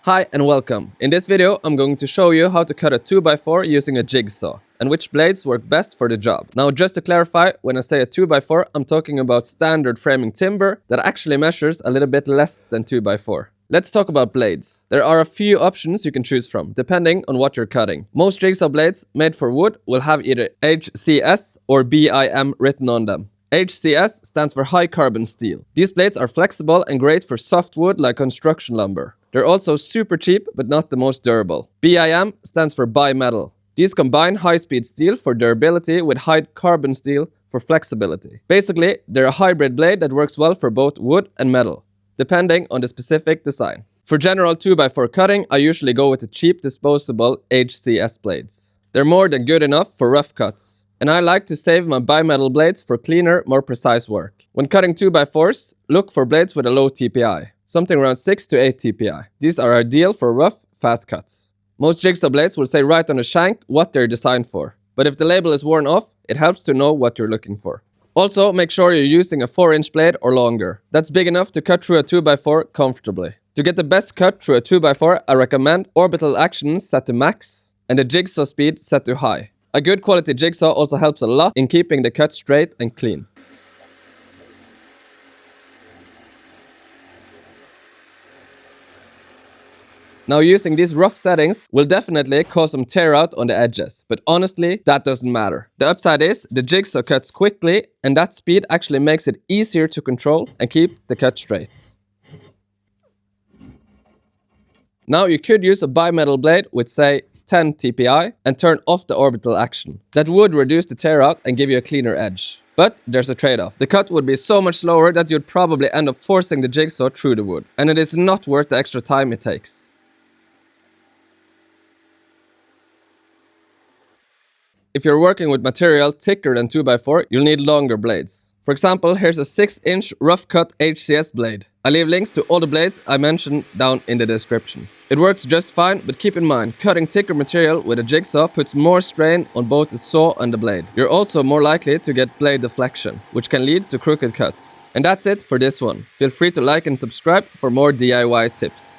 Hi and welcome. In this video, I'm going to show you how to cut a 2x4 using a jigsaw and which blades work best for the job. Now, just to clarify, when I say a 2x4, I'm talking about standard framing timber that actually measures a little bit less than 2x4. Let's talk about blades. There are a few options you can choose from, depending on what you're cutting. Most jigsaw blades made for wood will have either HCS or BIM written on them. HCS stands for high carbon steel. These blades are flexible and great for soft wood like construction lumber. They're also super cheap, but not the most durable. BIM stands for bimetal. These combine high-speed steel for durability with high carbon steel for flexibility. Basically, they're a hybrid blade that works well for both wood and metal, depending on the specific design. For general 2x4 cutting, I usually go with the cheap disposable HCS blades. They're more than good enough for rough cuts. And I like to save my bimetal blades for cleaner, more precise work. When cutting 2x4s, look for blades with a low TPI, something around 6 to 8 TPI. These are ideal for rough, fast cuts. Most jigsaw blades will say right on the shank what they're designed for, but if the label is worn off, it helps to know what you're looking for. Also, make sure you're using a 4-inch blade or longer. That's big enough to cut through a 2x4 comfortably. To get the best cut through a 2x4, I recommend orbital action set to max and the jigsaw speed set to high. A good quality jigsaw also helps a lot in keeping the cut straight and clean. Now, using these rough settings will definitely cause some tear out on the edges, but honestly, that doesn't matter. The upside is the jigsaw cuts quickly, and that speed actually makes it easier to control and keep the cut straight. Now, you could use a bimetal blade with, say, 10 TPI and turn off the orbital action. That would reduce the tear out and give you a cleaner edge. But there's a trade-off. The cut would be so much slower that you'd probably end up forcing the jigsaw through the wood, and it is not worth the extra time it takes. If you're working with material thicker than 2x4, you'll need longer blades. For example, here's a 6-inch rough cut HCS blade. I leave links to all the blades I mentioned down in the description. It works just fine, but keep in mind, cutting thicker material with a jigsaw puts more strain on both the saw and the blade. You're also more likely to get blade deflection, which can lead to crooked cuts. And that's it for this one. Feel free to like and subscribe for more DIY tips.